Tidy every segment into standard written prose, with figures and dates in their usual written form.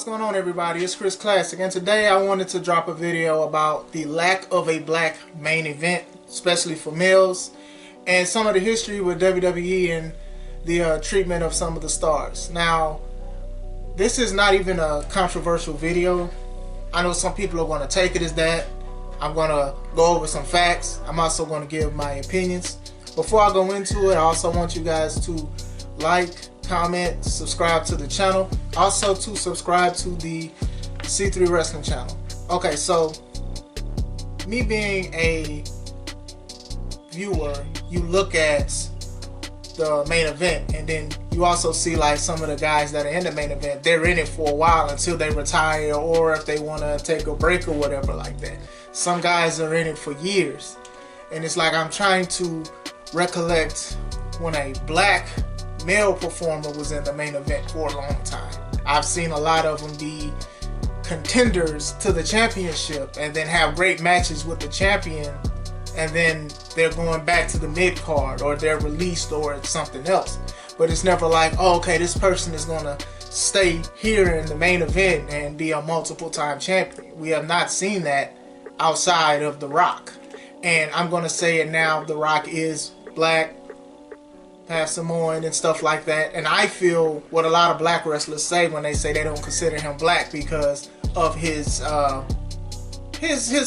What's going on, everybody? It's Chris Classic, and today I wanted to drop a video about the lack of a black main event, especially for males, and some of the history with WWE and the treatment of some of the stars. Now, this is not even a controversial video. I know some people are going to take it as that. I'm going to go over some facts. I'm also going to give my opinions. Before I go into it, I also want you guys to like, comment, subscribe to the channel. Also to subscribe to the C3 Wrestling channel. Okay, so me being a viewer, you look at the main event and then you also see like some of the guys that are in the main event, they're in it for a while until they retire, or if they want to take a break or whatever like that. Some guys are in it for years, and it's like I'm trying to recollect when a black male performer was in the main event for a long time. I've seen a lot of them be contenders to the championship and then have great matches with the champion, and then they're going back to the mid card, or they're released, or it's something else. But it's never like, oh, okay, this person is gonna stay here in the main event and be a multiple time champion. We have not seen that outside of The Rock. And I'm gonna say it now, The Rock is black, half Samoan and stuff like that, and I feel what a lot of black wrestlers say when they say they don't consider him black because of his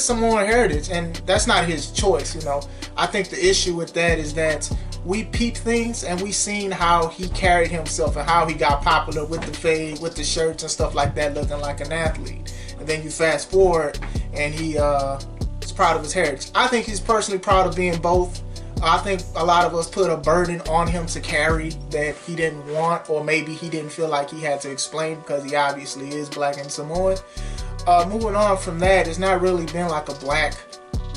Samoan heritage, and that's not his choice, you know. I think the issue with that is that we peep things and we seen how he carried himself and how he got popular with the fade, with the shirts and stuff like that, looking like an athlete. And then you fast forward and he is proud of his heritage. I think he's personally proud of being both. I think a lot of us put a burden on him to carry that he didn't want, or maybe he didn't feel like he had to explain because he obviously is black and Samoan. Moving on from that, it's not really been like a black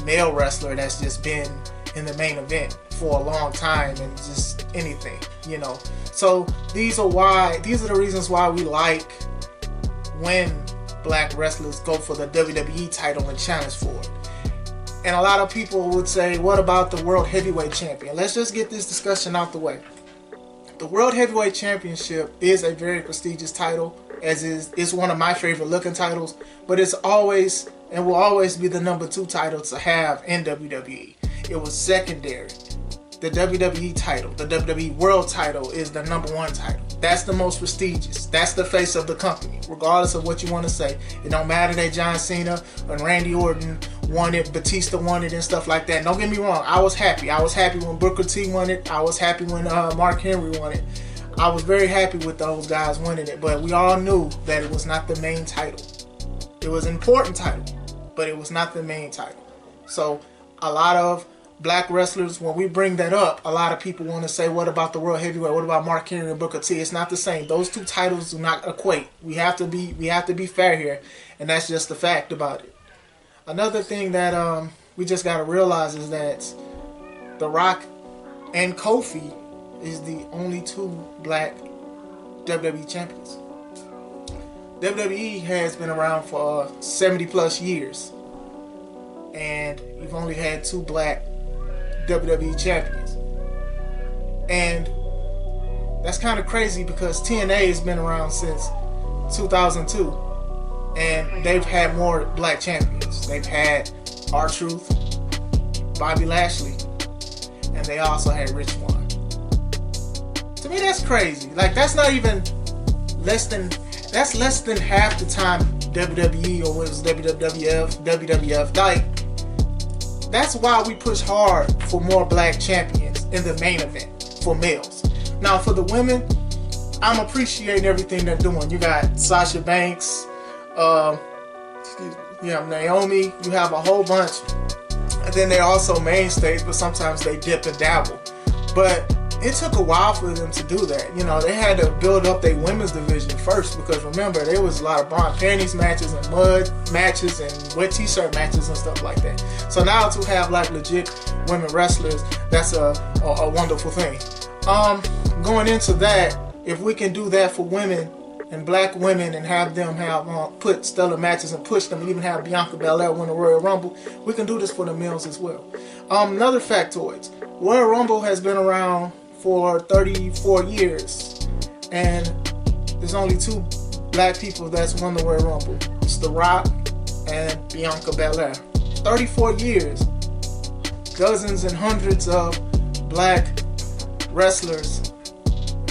male wrestler that's just been in the main event for a long time and just anything, you know. So these are the reasons why we like when black wrestlers go for the WWE title and challenge for it. And a lot of people would say, what about the World Heavyweight Champion? Let's just get this discussion out the way. The World Heavyweight Championship is a very prestigious title, as it's one of my favorite looking titles, but it's always and will always be the number 2 title to have in WWE. It was secondary. The WWE title, the WWE World title, is the number 1 title. That's the most prestigious. That's the face of the company, regardless of what you want to say. It don't matter that John Cena and Randy Orton won it, Batista won it, and stuff like that. Don't get me wrong. I was happy. I was happy when Booker T won it. I was happy when Mark Henry won it. I was very happy with those guys winning it. But we all knew that it was not the main title. It was an important title, but it was not the main title. So a lot of black wrestlers, when we bring that up, a lot of people want to say, what about the World Heavyweight? What about Mark Henry and Booker T? It's not the same. Those 2 titles do not equate. We have to be fair here, and that's just the fact about it. Another thing that we just got to realize is that The Rock and Kofi is the only 2 black WWE champions. WWE has been around for 70 plus years, and you've only had 2 black WWE champions. And that's kind of crazy because TNA has been around since 2002, and they've had more black champions. They've had R-Truth, Bobby Lashley, and they also had Rich Swann. To me, that's crazy. Like, that's not even less than half the time WWE, or what was WWF, like, that's why we push hard for more black champions in the main event for males. Now for the women, I'm appreciating everything they're doing. You got Sasha Banks, you have Naomi, you have a whole bunch, and then they're also mainstays, but sometimes they dip and dabble. But it took a while for them to do that. You know, they had to build up their women's division first, because remember, there was a lot of bra and panties matches and mud matches and wet t-shirt matches and stuff like that. So now to have like legit women wrestlers, that's a wonderful thing. Going into that, if we can do that for women and black women and have them put stellar matches and push them, and even have Bianca Belair win the Royal Rumble, we can do this for the males as well. Another factoid, Royal Rumble has been around for 34 years, and there's only 2 black people that's won the Royal Rumble. It's The Rock and Bianca Belair. 34 years. Dozens and hundreds of black wrestlers.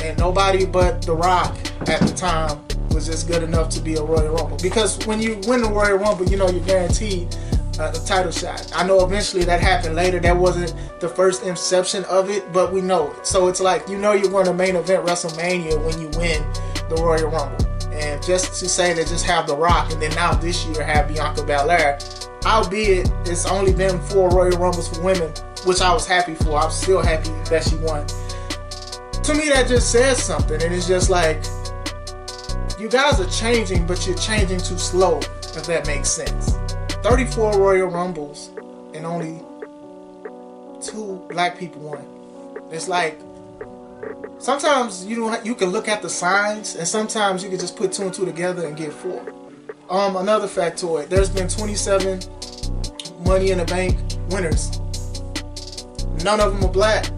And nobody but The Rock at the time was just good enough to be a Royal Rumble. Because when you win the Royal Rumble, you know you're guaranteed the title shot. I know eventually that happened later. That wasn't the first inception of it, but we know it. So it's like, you know you're going to main event WrestleMania when you win the Royal Rumble. And just to say that just have The Rock and then now this year have Bianca Belair, albeit it's only been 4 Royal Rumbles for women, which I was happy for. I'm still happy that she won. To me, that just says something, and it's just like, you guys are changing, but you're changing too slow, if that makes sense. 34 Royal Rumbles and only 2 black people won. It's like, sometimes you can look at the signs, and sometimes you can just put 2 and 2 together and get 4. Another factoid, there's been 27 Money in the Bank winners. None of them are black.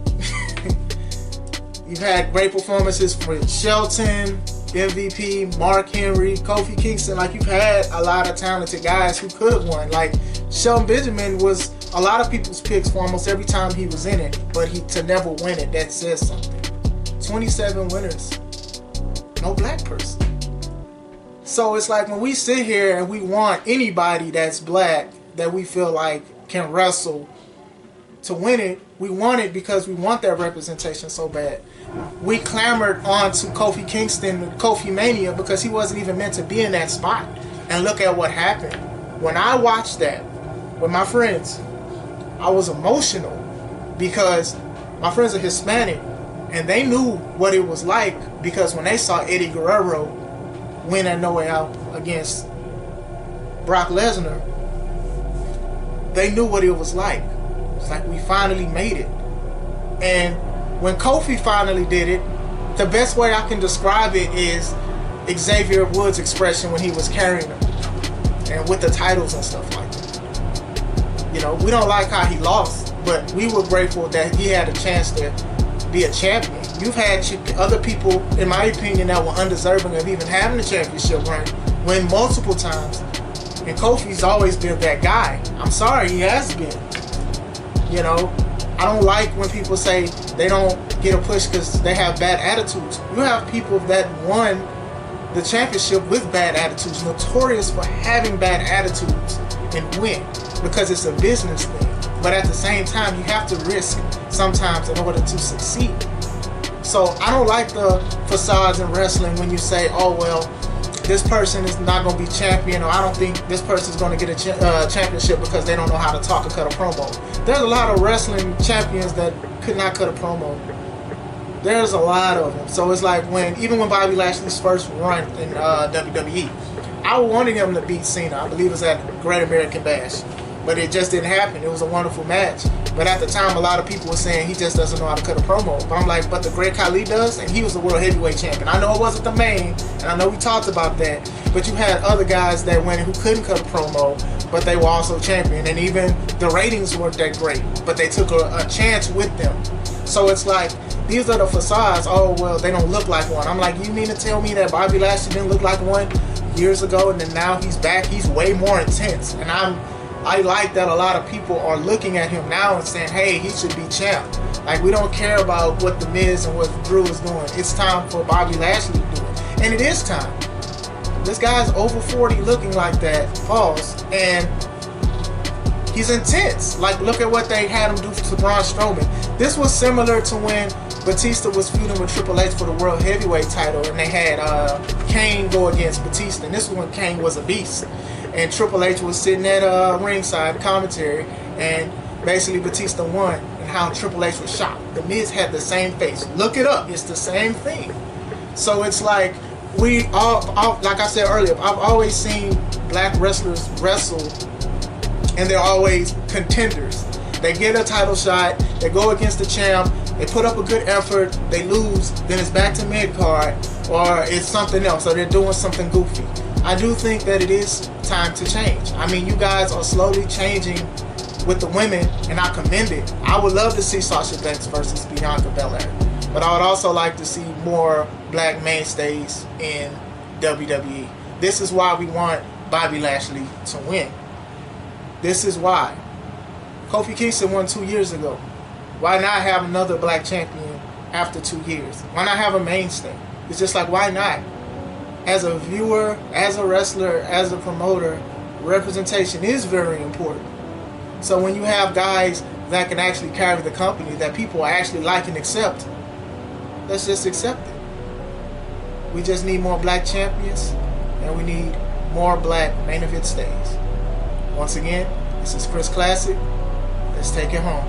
You've had great performances from Shelton, MVP, Mark Henry, Kofi Kingston. Like, you've had a lot of talented guys who could have won. Like, Shelton Benjamin was a lot of people's picks for almost every time he was in it, but to never win it, that says something. 27 winners, no black person. So it's like, when we sit here and we want anybody that's black that we feel like can wrestle to win it, we want it because we want that representation so bad. We clamored on to Kofi Kingston, Kofi Mania, because he wasn't even meant to be in that spot. And look at what happened. When I watched that with my friends, I was emotional because my friends are Hispanic and they knew what it was like, because when they saw Eddie Guerrero win at No Way Out against Brock Lesnar, they knew what it was like. It's like, we finally made it. And when Kofi finally did it, the best way I can describe it is Xavier Woods' expression when he was carrying them and with the titles and stuff like that. You know, we don't like how he lost, but we were grateful that he had a chance to be a champion. You've had other people, in my opinion, that were undeserving of even having a championship run win multiple times, and Kofi's always been that guy. I'm sorry, he has been. You know, I don't like when people say they don't get a push because they have bad attitudes. You have people that won the championship with bad attitudes, notorious for having bad attitudes, and win because it's a business thing. But at the same time, you have to risk sometimes in order to succeed. So I don't like the facades in wrestling when you say, oh, well, this person is not going to be champion, or I don't think this person is going to get a championship because they don't know how to talk or cut a promo. There's a lot of wrestling champions that could not cut a promo. There's a lot of them. So it's like, even when Bobby Lashley's first run in WWE, I wanted him to beat Cena. I believe it was at Great American Bash. But it just didn't happen. It was a wonderful match. But at the time, a lot of people were saying he just doesn't know how to cut a promo. But I'm like, but the Great Khali does, and he was the World Heavyweight Champion. I know it wasn't the main, and I know we talked about that, but you had other guys that went who couldn't cut a promo, but they were also champion, and even the ratings weren't that great, but they took a chance with them. So it's like, these are the facades. Oh, well, they don't look like one. I'm like, you mean to tell me that Bobby Lashley didn't look like one years ago, and then now he's back, he's way more intense? And I like that a lot of people are looking at him now and saying, hey, he should be champ. Like, we don't care about what The Miz and what Drew is doing. It's time for Bobby Lashley to do it. And it is time. This guy's over 40 looking like that, pause, and he's intense. Like, look at what they had him do to Braun Strowman. This was similar to when Batista was feuding with Triple H for the World Heavyweight title, and they had Kane go against Batista. And this was when Kane was a beast. And Triple H was sitting at ringside commentary, and basically Batista won, and how Triple H was shocked. The Miz had the same face. Look it up. It's the same thing. So it's like, we all like I said earlier, I've always seen black wrestlers wrestle, and they're always contenders. They get a title shot, they go against the champ, they put up a good effort, they lose, then it's back to mid-card, or it's something else, or they're doing something goofy. I do think that it is time to change. I mean, you guys are slowly changing with the women, and I commend it. I would love to see Sasha Banks versus Bianca Belair, but I would also like to see more black mainstays in WWE. This is why we want Bobby Lashley to win. This is why. Kofi Kingston won 2 years ago. Why not have another black champion after 2 years? Why not have a mainstay? It's just like, why not? As a viewer, as a wrestler, as a promoter, representation is very important. So when you have guys that can actually carry the company, that people actually like and accept, let's just accept it. We just need more black champions, and we need more black main event stays. Once again, this is Chris Classic. Let's take it home.